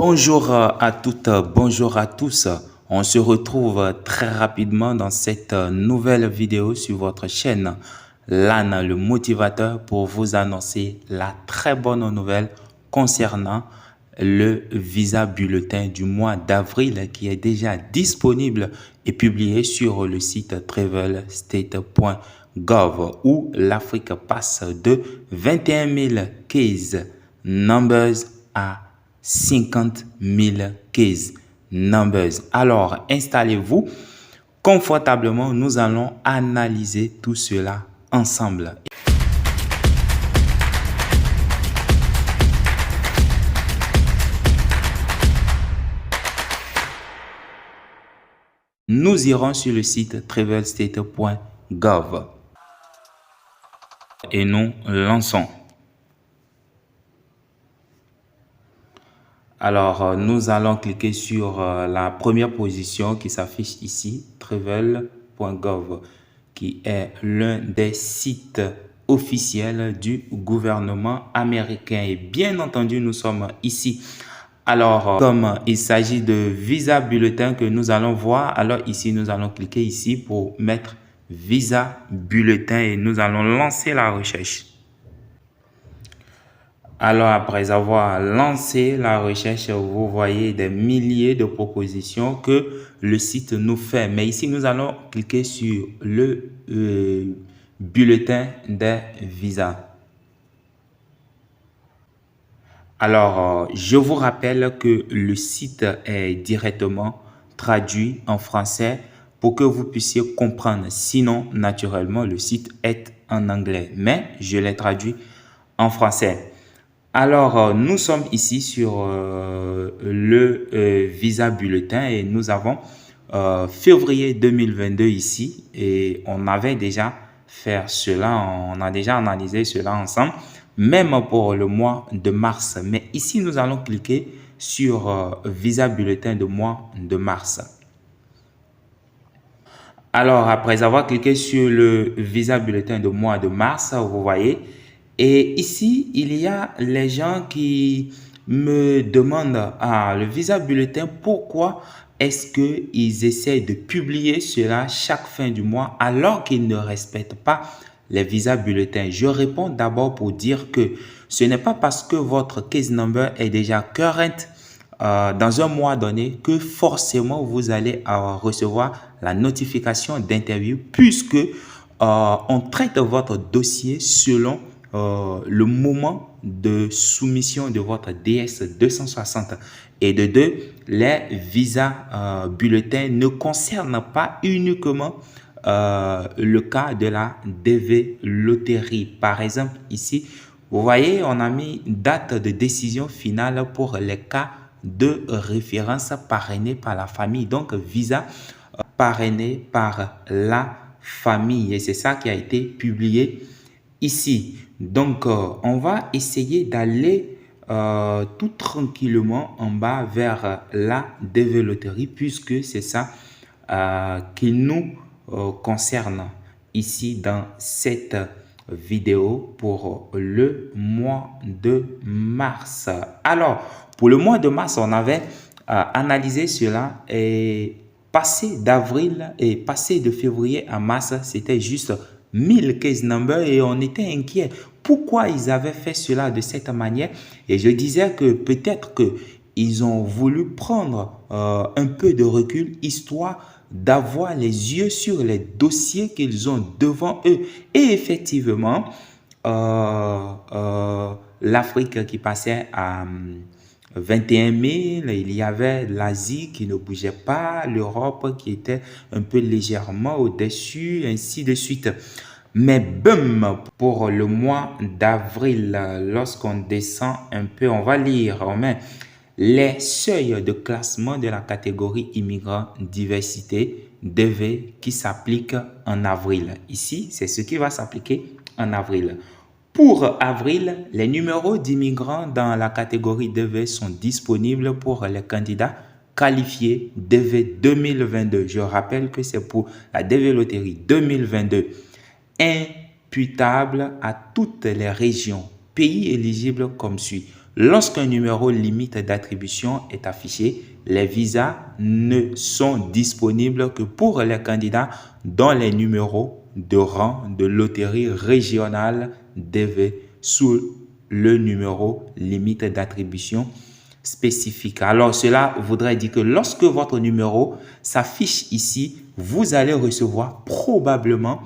Bonjour à toutes, bonjour à tous. On se retrouve très rapidement dans cette nouvelle vidéo sur votre chaîne LAN, le motivateur, pour vous annoncer la très bonne nouvelle concernant le visa bulletin du mois d'avril qui est déjà disponible et publié sur le site travelstate.gov où l'Afrique passe de 21 000 case numbers à 50 000 case numbers. Alors, installez-vous confortablement. Nous allons analyser tout cela ensemble. Nous irons sur le site travelstate.gov et nous lançons. Alors, nous allons cliquer sur la première position qui s'affiche ici, travel.gov, qui est l'un des sites officiels du gouvernement américain. Et bien entendu, nous sommes ici. Alors, comme il s'agit de visa bulletin que nous allons voir, alors ici, nous allons cliquer ici pour mettre visa bulletin et nous allons lancer la recherche. Alors, après avoir lancé la recherche, vous voyez des milliers de propositions que le site nous fait. Mais ici, nous allons cliquer sur le bulletin des visas. Alors, je vous rappelle que le site est directement traduit en français pour que vous puissiez comprendre. Sinon, naturellement, le site est en anglais. Mais je l'ai traduit en français. Alors, nous sommes ici sur le visa bulletin et nous avons février 2022 ici et on avait déjà fait cela, on a déjà analysé cela ensemble, même pour le mois de mars. Mais ici, nous allons cliquer sur visa bulletin de mois de mars. Alors, après avoir cliqué sur le visa bulletin de mois de mars, vous voyez, et ici, il y a les gens qui me demandent le visa bulletin, pourquoi est-ce qu'ils essaient de publier cela chaque fin du mois alors qu'ils ne respectent pas les visas bulletins? Je réponds d'abord pour dire que ce n'est pas parce que votre case number est déjà current dans un mois donné que forcément vous allez recevoir la notification d'interview puisque on traite votre dossier selon le moment de soumission de votre DS 260 et de deux, les visas bulletins ne concernent pas uniquement le cas de la DV loterie. Par exemple, ici, vous voyez, on a mis date de décision finale pour les cas de référence parrainés par la famille. Donc, visa parrainé par la famille. Et c'est ça qui a été publié ici. Donc, on va essayer d'aller tout tranquillement en bas vers la DV loterie puisque c'est ça qui nous concerne ici dans cette vidéo pour le mois de mars. Alors, pour le mois de mars, on avait analysé cela et passé d'avril et passé de février à mars, c'était juste 1000 case numbers et on était inquiet. Pourquoi ils avaient fait cela de cette manière? Et je disais que peut-être qu'ils ont voulu prendre un peu de recul histoire d'avoir les yeux sur les dossiers qu'ils ont devant eux. Et effectivement, l'Afrique qui passait à 21 000, il y avait l'Asie qui ne bougeait pas, l'Europe qui était un peu légèrement au-dessus, ainsi de suite. Mais boum, pour le mois d'avril, lorsqu'on descend un peu, on va lire, on met les seuils de classement de la catégorie immigrants diversité DV qui s'applique en avril. Ici, c'est ce qui va s'appliquer en avril. Pour avril, les numéros d'immigrants dans la catégorie DV sont disponibles pour les candidats qualifiés DV 2022. Je rappelle que c'est pour la DV Loterie 2022. Imputable à toutes les régions. Pays éligibles comme suit. lorsqu'un numéro limite d'attribution est affiché, les visas ne sont disponibles que pour les candidats dont les numéros de rang de loterie régionale DV sous le numéro limite d'attribution spécifique. Alors, cela voudrait dire que lorsque votre numéro s'affiche ici, vous allez recevoir probablement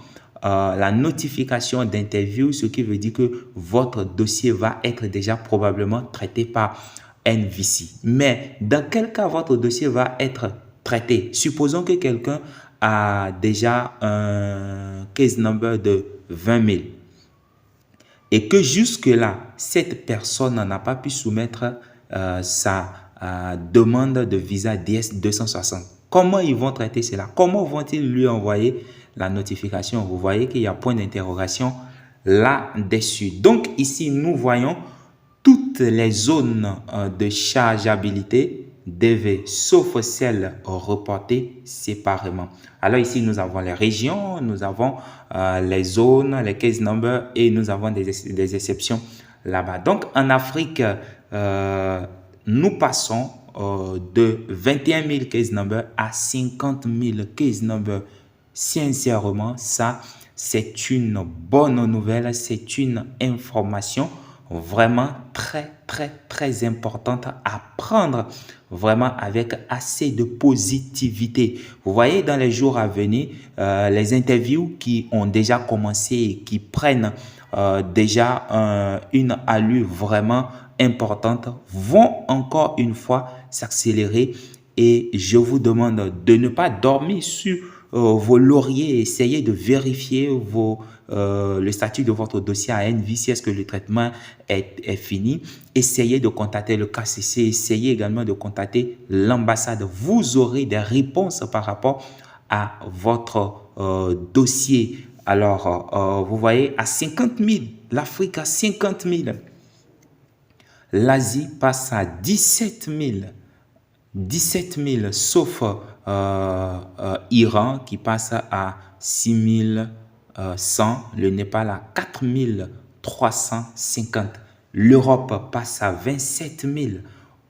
la notification d'interview, ce qui veut dire que votre dossier va être déjà probablement traité par NVC. Mais dans quel cas votre dossier va être traité? Supposons que quelqu'un a déjà un case number de 20 000 et que jusque-là, cette personne n'a pas pu soumettre sa demande de visa DS 260. Comment ils vont traiter cela? Comment vont-ils lui envoyer la notification? Vous voyez qu'il y a point d'interrogation là-dessus. Donc ici, nous voyons toutes les zones de chargeabilité DV, sauf celles reportées séparément. Alors ici, nous avons les régions, nous avons les zones, les case numbers et nous avons des exceptions là-bas. Donc en Afrique, nous passons de 21 000 case numbers à 50 000 case numbers. Sincèrement, ça, c'est une bonne nouvelle, c'est une information vraiment très importante à prendre vraiment avec assez de positivité. Vous voyez, dans les jours à venir, les interviews qui ont déjà commencé et qui prennent déjà une allure vraiment importante vont encore une fois s'accélérer et je vous demande de ne pas dormir sur vos lauriers, essayez de vérifier le statut de votre dossier à NVC, est-ce que le traitement est fini. Essayez de contacter le KCC, essayez également de contacter l'ambassade. Vous aurez des réponses par rapport à votre dossier. Alors, vous voyez, à 50 000, l'Afrique à 50 000. L'Asie passe à 17 000. 17 000, sauf Iran qui passe à 6 100, le Népal à 4 350, l'Europe passe à 27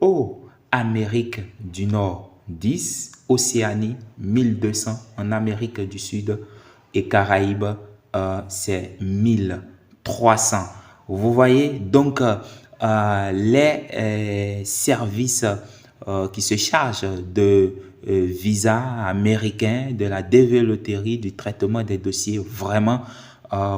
000, Amérique du Nord 10, Océanie 1200, en Amérique du Sud et Caraïbes c'est 1300. Vous voyez donc les services qui se charge de visa américain, de la développerie, du traitement des dossiers. Vraiment,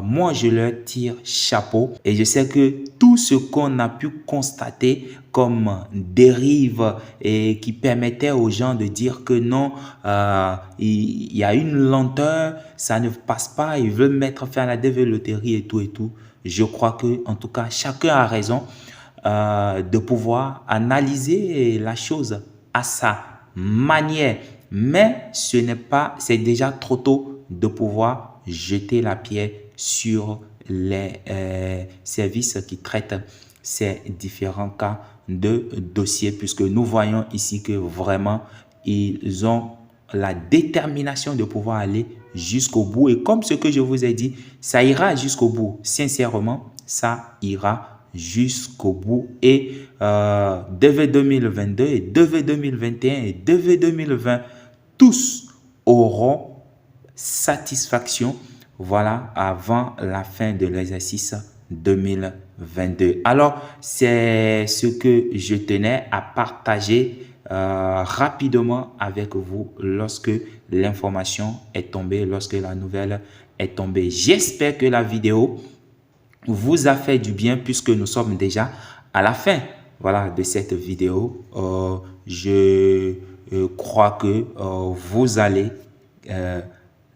moi, je leur tire chapeau et je sais que tout ce qu'on a pu constater comme dérive et qui permettait aux gens de dire que non, il y a une lenteur, ça ne passe pas, ils veulent mettre fin à la développerie et tout. Je crois que, en tout cas, chacun a raison de pouvoir analyser la chose à sa manière. Mais ce n'est pas, c'est déjà trop tôt de pouvoir jeter la pierre sur les services qui traitent ces différents cas de dossiers, puisque nous voyons ici que vraiment, ils ont la détermination de pouvoir aller jusqu'au bout. Et comme ce que je vous ai dit, ça ira jusqu'au bout. Sincèrement, ça ira jusqu'au bout. Et DV 2022 et DV 2021 et DV 2020, tous auront satisfaction, voilà, avant la fin de l'exercice 2022. Alors, c'est ce que je tenais à partager rapidement avec vous lorsque l'information est tombée, lorsque la nouvelle est tombée. J'espère que la vidéo vous a fait du bien puisque nous sommes déjà à la fin, voilà, de cette vidéo. Je crois que vous allez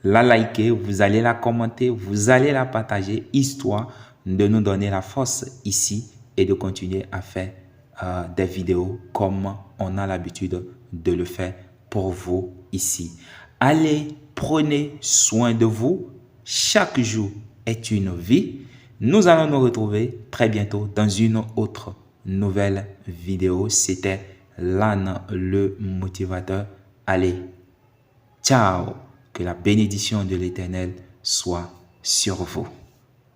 la liker, vous allez la commenter, vous allez la partager, histoire de nous donner la force ici et de continuer à faire des vidéos comme on a l'habitude de le faire pour vous ici. Allez, prenez soin de vous. Chaque jour est une vie. Nous allons nous retrouver très bientôt dans une autre nouvelle vidéo. C'était Lan le motivateur. Allez, ciao! Que la bénédiction de l'Éternel soit sur vous.